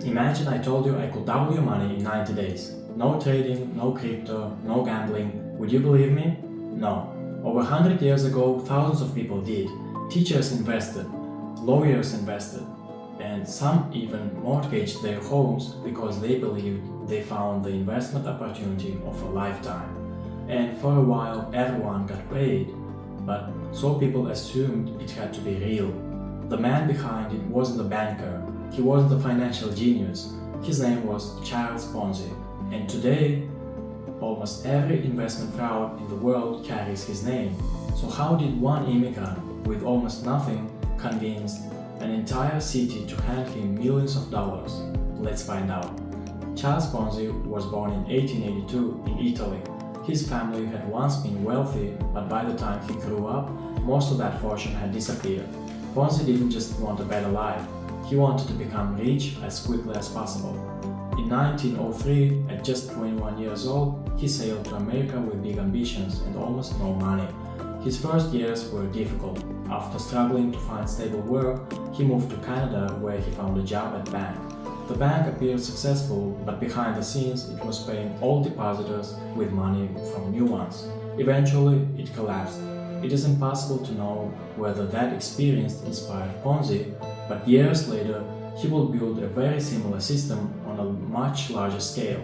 Imagine I told you I could double your money in 90 days. No trading, no crypto, no gambling. Would you believe me? No. Over 100 years ago, thousands of people did. Teachers invested, lawyers invested, and some even mortgaged their homes because they believed they found the investment opportunity of a lifetime. And for a while, everyone got paid, but so people assumed it had to be real. The man behind it wasn't a banker, he wasn't a financial genius. His name was Charles Ponzi, and today, almost every investment fraud in the world carries his name. So how did one immigrant with almost nothing convince an entire city to hand him millions of dollars? Let's find out. Charles Ponzi was born in 1882 in Italy. His family had once been wealthy, but by the time he grew up, most of that fortune had disappeared. Ponzi didn't just want a better life, he wanted to become rich as quickly as possible. In 1903, at just 21 years old, he sailed to America with big ambitions and almost no money. His first years were difficult. After struggling to find stable work, he moved to Canada where he found a job at bank. The bank appeared successful, but behind the scenes it was paying old depositors with money from new ones. Eventually, it collapsed. It is impossible to know whether that experience inspired Ponzi, but years later, he would build a very similar system on a much larger scale.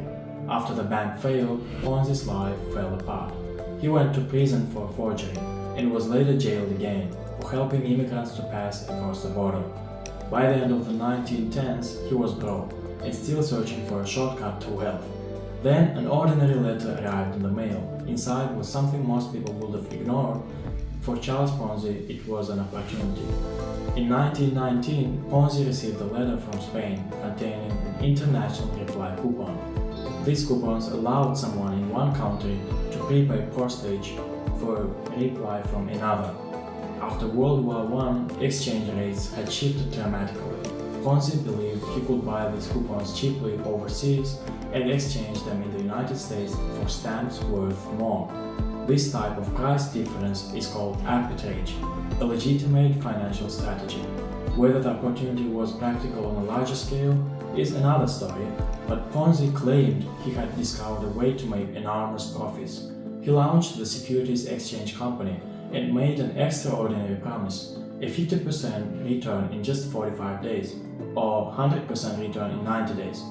After the bank failed, Ponzi's life fell apart. He went to prison for forgery and was later jailed again for helping immigrants to pass across the border. By the end of the 1910s, he was broke and still searching for a shortcut to wealth. Then an ordinary letter arrived in the mail. Inside was something most people would have ignored. For Charles Ponzi, it was an opportunity. In 1919, Ponzi received a letter from Spain containing an international reply coupon. These coupons allowed someone in one country to prepay postage for a reply from another. After World War I, exchange rates had shifted dramatically. Ponzi believed he could buy these coupons cheaply overseas and exchange them in the United States for stamps worth more. This type of price difference is called arbitrage, a legitimate financial strategy. Whether the opportunity was practical on a larger scale is another story, but Ponzi claimed he had discovered a way to make enormous profits. He launched the Securities Exchange Company and made an extraordinary promise, a 50% return in just 45 days, or 100% return in 90 days.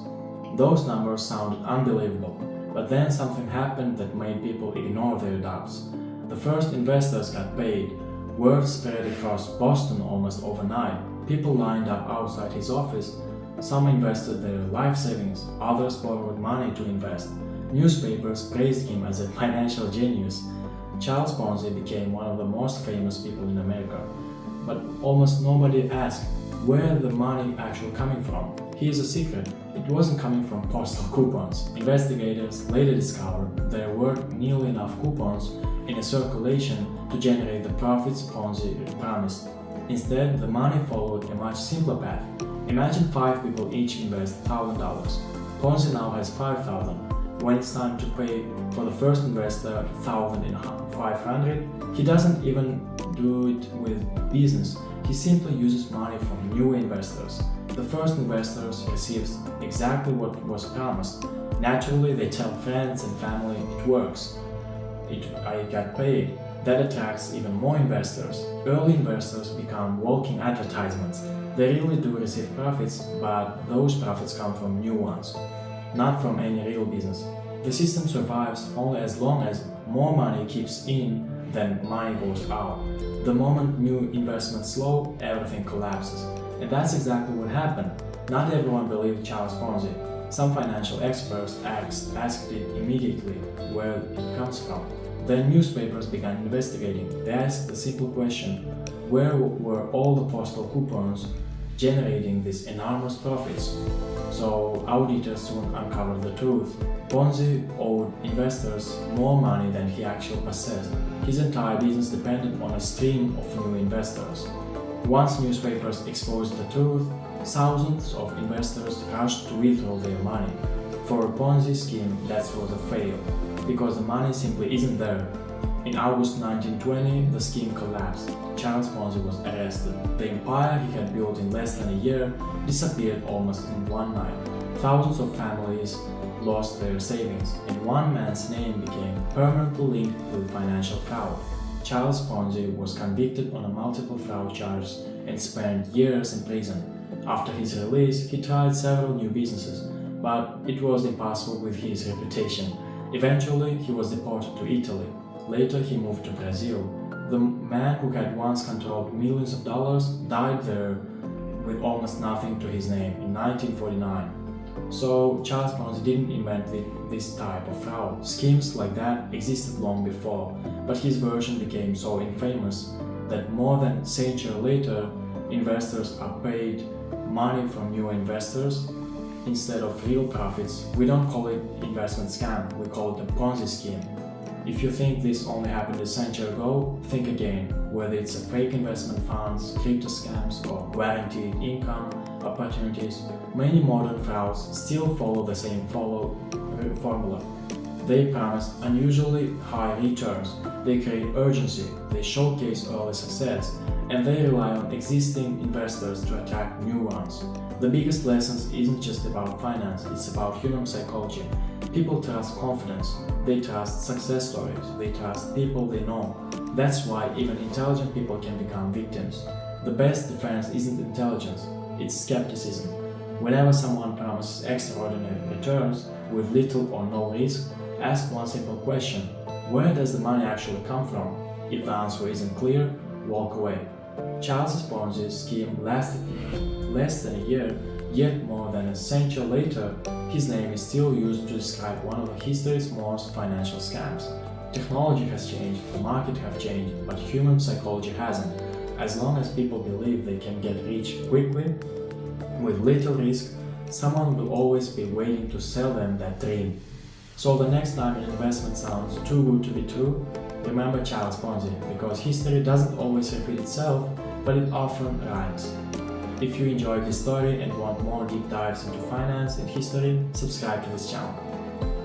Those numbers sounded unbelievable, but then something happened that made people ignore their doubts. The first investors got paid. Word spread across Boston almost overnight. People lined up outside his office. Some invested their life savings, others borrowed money to invest. Newspapers praised him as a financial genius. Charles Ponzi became one of the most famous people in America. But almost nobody asked where the money actually coming from. Here's a secret. It wasn't coming from postal coupons. Investigators later discovered there weren't nearly enough coupons in a circulation to generate the profits Ponzi promised. Instead, the money followed a much simpler path. Imagine 5 people each invest $1,000. Ponzi now has 5,000. When it's time to pay for the first investor $1,500, he doesn't even do it with business. He simply uses money from new investors. The first investors receives exactly what was promised. Naturally, they tell friends and family it works. I got paid. That attracts even more investors. Early investors become walking advertisements. They really do receive profits, but those profits come from new ones, not from any real business. The system survives only as long as more money keeps in than money goes out. The moment new investments slow, everything collapses. And that's exactly what happened. Not everyone believed Charles Ponzi. Some financial experts asked it immediately where it comes from. Then newspapers began investigating. They asked the simple question, where were all the postal coupons generating these enormous profits? So auditors soon uncovered the truth. Ponzi owed investors more money than he actually possessed. His entire business depended on a stream of new investors. Once newspapers exposed the truth, thousands of investors rushed to withdraw their money. For a Ponzi scheme, that was a fail, because the money simply isn't there. In August 1920, the scheme collapsed. Charles Ponzi was arrested. The empire he had built in less than a year disappeared almost in one night. Thousands of families lost their savings, and one man's name became permanently linked with financial fraud. Charles Ponzi was convicted on a multiple fraud charges and spent years in prison. After his release, he tried several new businesses, but it was impossible with his reputation. Eventually, he was deported to Italy. Later, he moved to Brazil. The man who had once controlled millions of dollars died there with almost nothing to his name in 1949. So, Charles Ponzi didn't invent this type of fraud. Schemes like that existed long before, but his version became so infamous that more than a century later, investors are paid money from new investors instead of real profits. We don't call it investment scam, we call it a Ponzi scheme. If you think this only happened a century ago, think again, whether it's a fake investment funds, crypto scams, or guaranteed income opportunities. Many modern frauds still follow the same formula. They promise unusually high returns, they create urgency, they showcase early success, and they rely on existing investors to attract new ones. The biggest lesson isn't just about finance, it's about human psychology. People trust confidence, they trust success stories, they trust people they know. That's why even intelligent people can become victims. The best defense isn't intelligence, it's skepticism. Whenever someone promises extraordinary returns with little or no risk, ask one simple question: where does the money actually come from? If the answer isn't clear, walk away. Charles Ponzi's scheme lasted less than a year, yet more than a century later, his name is still used to describe one of history's most financial scams. Technology has changed, the market has changed, but human psychology hasn't. As long as people believe they can get rich quickly, with little risk, someone will always be waiting to sell them that dream. So the next time an investment sounds too good to be true, remember Charles Ponzi, because history doesn't always repeat itself, but it often rhymes. If you enjoyed this story and want more deep dives into finance and history, subscribe to this channel.